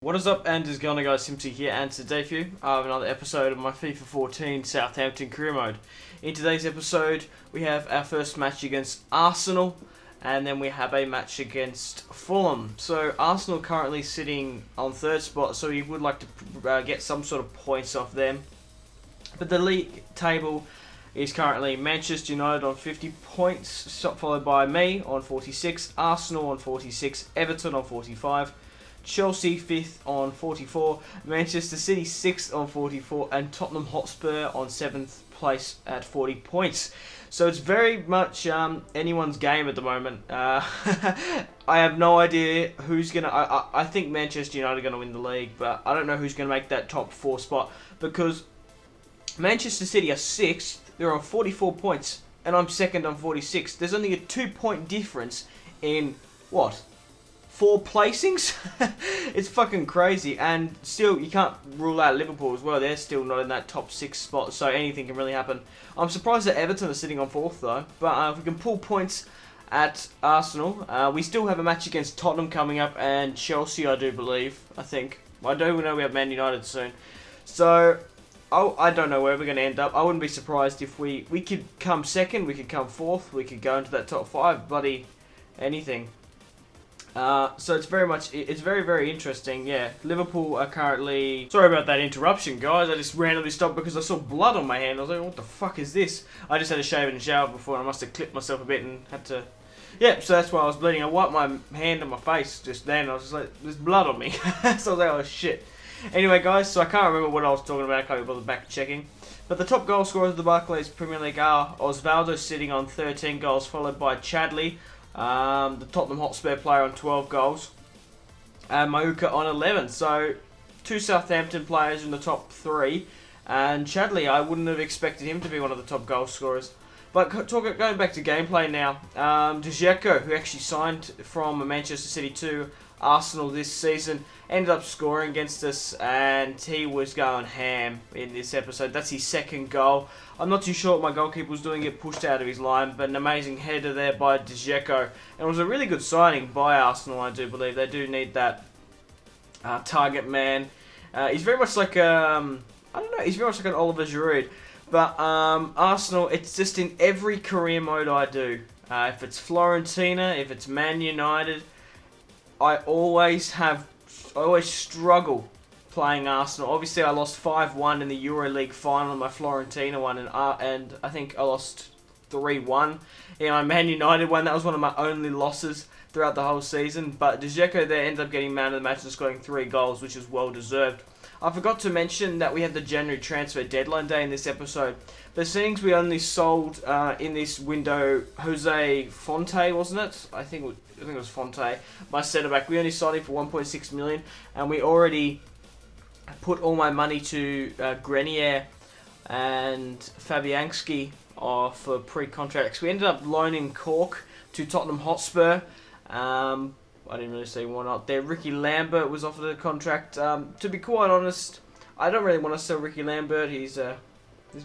What is up, and is going on, guys? Simpzy here, and today for you I have another episode of my FIFA 14 Southampton Career Mode. In today's episode we have our first match against Arsenal, and then we have a match against Fulham. So Arsenal currently sitting on third spot, so you would like to get some sort of points off them. But the league table is currently Manchester United on 50 points, followed by me on 46, Arsenal on 46, Everton on 45, Chelsea 5th on 44, Manchester City 6th on 44, and Tottenham Hotspur on 7th place at 40 points. So it's very much anyone's game at the moment. I have no idea who's going to... I think Manchester United are going to win the league, but I don't know who's going to make that top 4 spot, because Manchester City are 6th, they're on 44 points, and I'm 2nd on 46. There's only a 2-point difference in, what, 4 placings? It's fucking crazy, and still you can't rule out Liverpool as well. They're still not in that top 6 spot, so anything can really happen. I'm surprised that Everton are sitting on 4th though, but if we can pull points at Arsenal, we still have a match against Tottenham coming up, and Chelsea, I do believe. I do know we have Man United soon, so I don't know where we're going to end up. I wouldn't be surprised if we could come 2nd, we could come 4th, we could go into that top 5, bloody anything. So it's very, very interesting. Yeah, Liverpool are currently... Sorry about that interruption, guys. I just randomly stopped because I saw blood on my hand. I was like, what the fuck is this? I just had a shave and shower before, and I must have clipped myself a bit and had to... Yeah, so that's why I was bleeding. I wiped my hand on my face just then. I was just like, there's blood on me. So I was like, oh shit. Anyway, guys, so I can't remember what I was talking about. I can't be bothered back checking. But the top goal scorers of the Barclays Premier League are Osvaldo sitting on 13 goals, followed by Chadley, the Tottenham Hotspur player, on 12 goals, and Mayuka on 11. So 2 Southampton players in the top 3, and Chadley, I wouldn't have expected him to be one of the top goal scorers. But going back to gameplay now, Dzeko, who actually signed from Manchester City to Arsenal this season, ended up scoring against us, and he was going ham in this episode. That's his 2nd goal. I'm not too sure what my goalkeeper was doing, get pushed out of his line, but an amazing header there by Dzeko. And it was a really good signing by Arsenal, I do believe. They do need that target man. He's very much like, I don't know, he's very much like an Oliver Giroud. But Arsenal, it's just in every career mode I do. If it's Florentina, if it's Man United, I always struggle playing Arsenal. Obviously, I lost 5-1 in the EuroLeague final in my Florentina one, and I think I lost 3-1 in my Man United one. That was one of my only losses throughout the whole season. But Dzeko there ended up getting man of the match and scoring 3 goals, which is well deserved. I forgot to mention that we had the January transfer deadline day in this episode. But seeing we only sold in this window Jose Fonte, wasn't it? I think it was Fonte, my centre back. We only sold him for 1.6 million, and we already put all my money to Grenier and Fabianski for pre-contracts. We ended up loaning Cork to Tottenham Hotspur. I didn't really see why not there. Ricky Lambert was offered a contract. To be quite honest, I don't really want to sell Ricky Lambert. He's a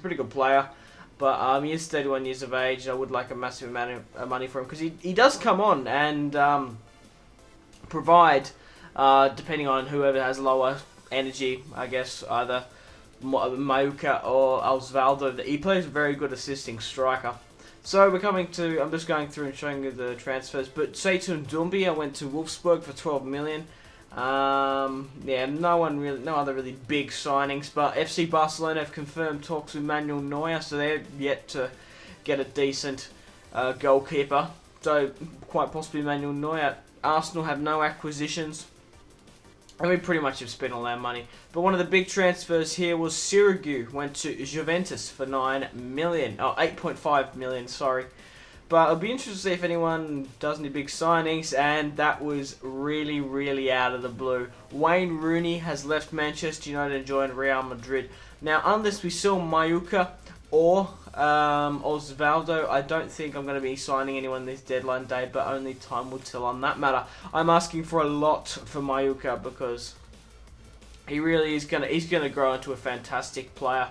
pretty good player, but he is 31 years of age. I would like a massive amount of money for him, because he does come on and provide, depending on whoever has lower energy, I guess, either Mayuka or Osvaldo. He plays a very good assisting striker. So we're coming to, I'm just going through and showing you the transfers, but Seyton Doumbia went to Wolfsburg for 12 million. Yeah, no other really big signings, but FC Barcelona have confirmed talks with Manuel Neuer, so they're yet to get a decent goalkeeper. So quite possibly Manuel Neuer. Arsenal have no acquisitions, and we pretty much have spent all our money. But one of the big transfers here was Sirigu, went to Juventus for 9 million. Oh, 8.5 million, sorry. But it'll be interesting to see if anyone does any big signings, and that was really, really out of the blue. Wayne Rooney has left Manchester United and joined Real Madrid. Now, unless we sell Mayuka or Osvaldo, I don't think I'm going to be signing anyone this deadline day, but only time will tell on that matter. I'm asking for a lot for Mayuka, because he really is he's gonna grow into a fantastic player,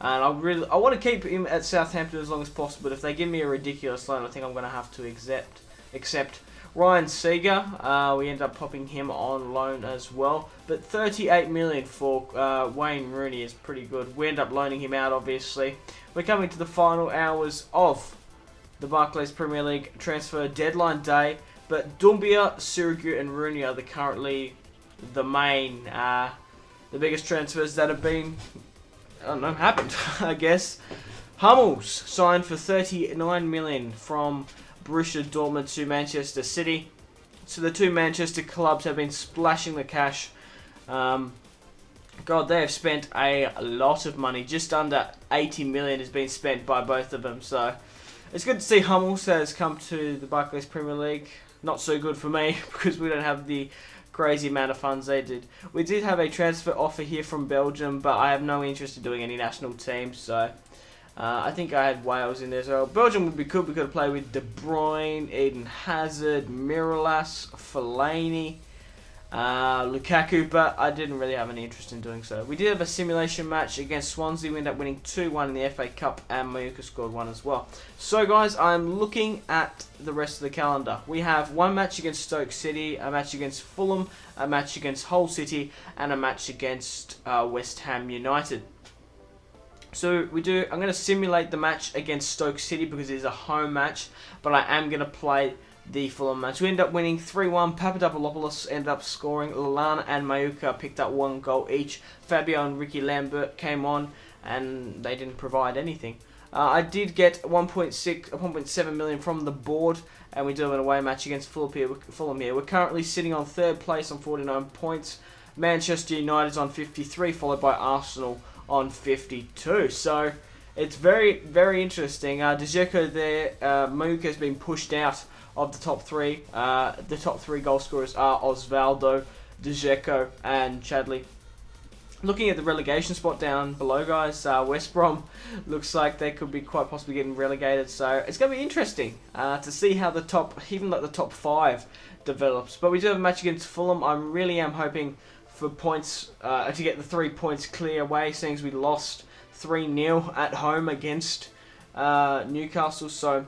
and I want to keep him at Southampton as long as possible. But if they give me a ridiculous loan, I think I'm going to have to accept. Ryan Seeger, we ended up popping him on loan as well. But 38 million for Wayne Rooney is pretty good. We end up loaning him out, obviously. We're coming to the final hours of the Barclays Premier League transfer deadline day. But Doumbia, Sirigu and Rooney are currently the main, the biggest transfers that have been, I don't know, happened, I guess. Hummels signed for 39 million from Borussia Dortmund to Manchester City. So the two Manchester clubs have been splashing the cash. God, they have spent a lot of money. Just under 80 million has been spent by both of them. So it's good to see Hummels has come to the Barclays Premier League. Not so good for me because we don't have the crazy amount of funds they did. We did have a transfer offer here from Belgium, but I have no interest in doing any national teams. So I think I had Wales in there as well. Belgium would be cool. We could play with De Bruyne, Eden Hazard, Miralas, Fellaini, Lukaku, but I didn't really have any interest in doing so. We did have a simulation match against Swansea. We ended up winning 2-1 in the FA Cup, and Mayuka scored one as well. So guys, I'm looking at the rest of the calendar. We have one match against Stoke City, a match against Fulham, a match against Hull City, and a match against West Ham United. So I'm going to simulate the match against Stoke City because it is a home match, but I am going to play the Fulham match. We ended up winning 3-1. Papadopoulos ended up scoring. Lallana and Mayuka picked up 1 goal each. Fabio and Ricky Lambert came on and they didn't provide anything. I did get 1.7 million from the board, and we do have an away match against Fulham here. We're currently sitting on 3rd place on 49 points. Manchester United is on 53, followed by Arsenal on 52. So it's very, very interesting. Dzeko there, Mayuka has been pushed out of the top 3. The top 3 goal scorers are Osvaldo, Dzeko and Chadley. Looking at the relegation spot down below, guys, West Brom looks like they could be quite possibly getting relegated. So it's going to be interesting to see how the top, even like the top 5 develops. But we do have a match against Fulham. I really am hoping for points, to get the 3 points clear away, seeing as we lost 3-0 at home against Newcastle. So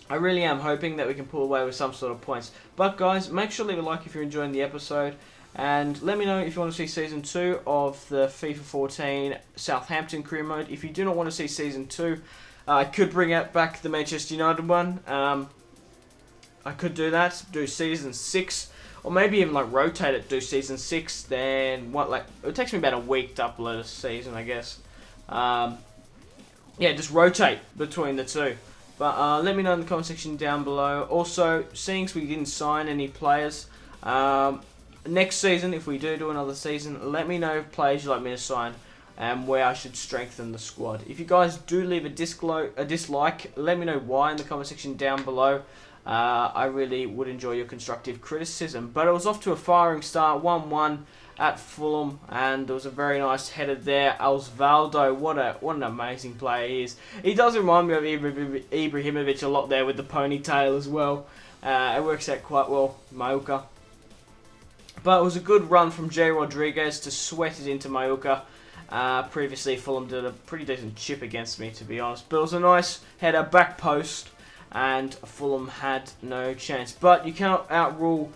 I really am hoping that we can pull away with some sort of points. But guys, make sure to leave a like if you're enjoying the episode. And let me know if you want to see Season 2 of the FIFA 14 Southampton Career Mode. If you do not want to see Season 2, I could bring out back the Manchester United one. I could do that, do Season 6. Or maybe even like rotate it, do Season 6. Then, it takes me about a week to upload a season, I guess. Yeah, just rotate between the two. But let me know in the comment section down below. Also, seeing as we didn't sign any players, next season, if we do another season, let me know if players you'd like me to sign and where I should strengthen the squad. If you guys do leave a dislike, let me know why in the comment section down below. I really would enjoy your constructive criticism. But it was off to a firing start, 1-1 at Fulham, and there was a very nice header there. Osvaldo, what an amazing player he is. He does remind me of Ibrahimovic a lot there with the ponytail as well. It works out quite well, Mayuka. But it was a good run from J. Rodriguez to sweat it into Mayuka. Previously, Fulham did a pretty decent chip against me, to be honest. But it was a nice header, back post, and Fulham had no chance. But you cannot outrule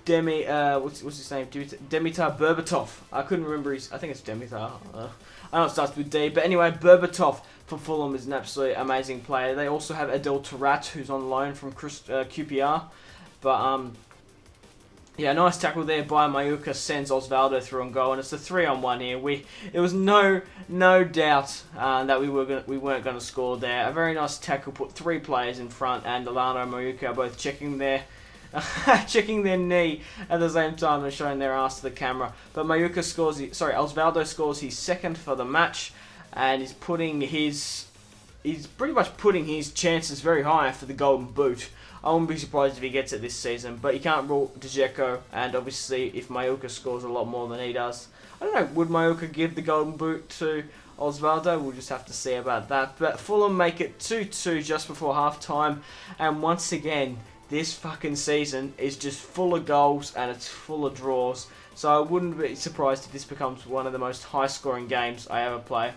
what's his name? Dimitar Berbatov. I couldn't remember his. I think it's Dimitar. I know it starts with D. But anyway, Berbatov for Fulham is an absolutely amazing player. They also have Adel Tarat, who's on loan from QPR. But yeah, nice tackle there by Mayuka, sends Osvaldo through and goal, and it's a 3-on-1 here. It was no doubt that we weren't going to score there. A very nice tackle, put 3 players in front, and Lallana and Mayuka are both checking their knee at the same time and showing their ass to the camera. But Osvaldo scores his 2nd for the match, and he's pretty much putting his chances very high for the Golden Boot. I wouldn't be surprised if he gets it this season, but you can't rule Dzeko, and obviously if Mayuka scores a lot more than he does. I don't know, would Mayuka give the Golden Boot to Osvaldo? We'll just have to see about that. But Fulham make it 2-2 just before half-time, and once again, this fucking season is just full of goals and it's full of draws. So I wouldn't be surprised if this becomes one of the most high-scoring games I ever play.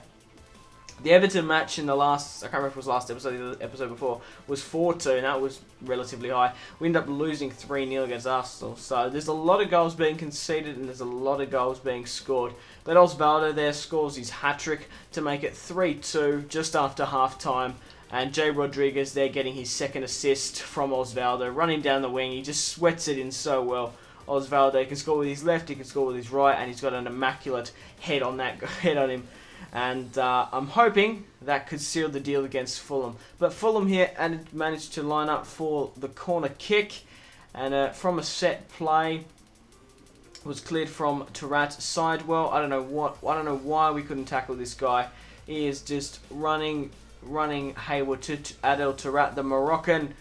The Everton match in the last, I can't remember if it was last episode, the episode before, was 4-2, and that was relatively high. We ended up losing 3-0 against Arsenal. So there's a lot of goals being conceded, and there's a lot of goals being scored. But Osvaldo there scores his hat-trick to make it 3-2 just after half-time. And Jay Rodriguez there getting his second assist from Osvaldo, running down the wing. He just sweats it in so well. Osvaldo can score with his left, he can score with his right, and he's got an immaculate head on him. And I'm hoping that could seal the deal against Fulham. But Fulham here managed to line up for the corner kick, and from a set play was cleared from Tarat Sidewell. I don't know why we couldn't tackle this guy. He is just running Hayward to Adel Tarat, the Moroccan.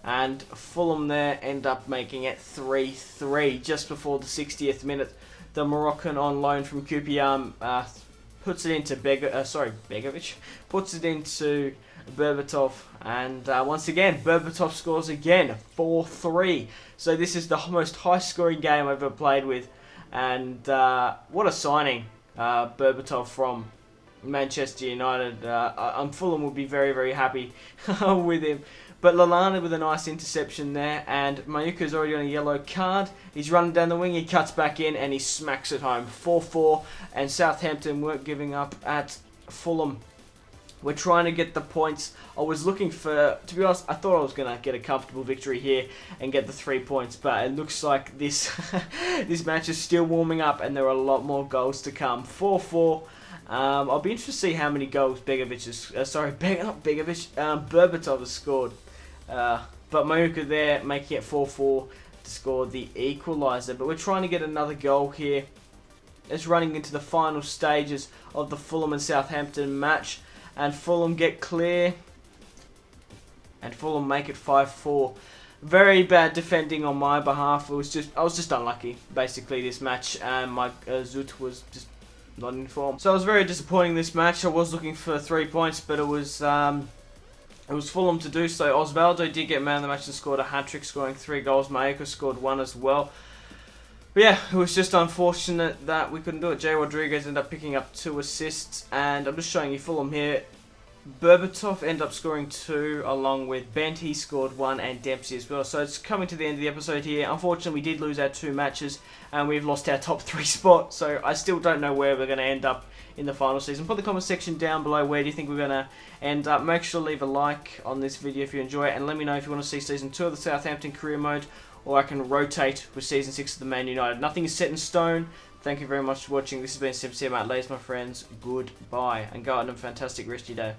And Fulham there end up making it 3-3 just before the 60th minute. The Moroccan on loan from QPR puts it into Begovic, puts it into Berbatov, and once again Berbatov scores again, 4-3. So this is the most high-scoring game I've ever played with, and what a signing, Berbatov from Manchester United. Fulham will be very, very happy with him. But Lallana with a nice interception there, and Mayuka's already on a yellow card. He's running down the wing, he cuts back in, and he smacks it home. 4-4, and Southampton weren't giving up at Fulham. We're trying to get the points. I was looking for, to be honest, I thought I was going to get a comfortable victory here and get the 3 points, but it looks like this this match is still warming up, and there are a lot more goals to come. 4-4. I'll be interested to see how many goals Berbatov has scored. But Mayuka there making it 4-4 to score the equaliser. But we're trying to get another goal here. It's running into the final stages of the Fulham and Southampton match. And Fulham get clear. And Fulham make it 5-4. Very bad defending on my behalf. I was just unlucky, basically, this match. And my Zoot was just not in form. So I was very disappointing this match. I was looking for 3 points, but it was Fulham to do so. Osvaldo did get man of the match and scored a hat-trick, scoring 3 goals. Mayuka scored 1 as well. But yeah, it was just unfortunate that we couldn't do it. Jay Rodriguez ended up picking up 2 assists, and I'm just showing you Fulham here. Berbatov ended up scoring 2, along with Bent. He scored 1, and Dempsey as well. So it's coming to the end of the episode here. Unfortunately, we did lose our 2 matches, and we've lost our top 3 spot. So I still don't know where we're going to end up in the final season. Put the comment section down below, where do you think we're going to end up. Make sure to leave a like on this video if you enjoy it, and let me know if you want to see Season 2 of the Southampton Career Mode, or I can rotate with Season 6 of the Man United. Nothing is set in stone. Thank you very much for watching. This has been Simpzy, my friends. Goodbye, and go out and have a fantastic rest of your day.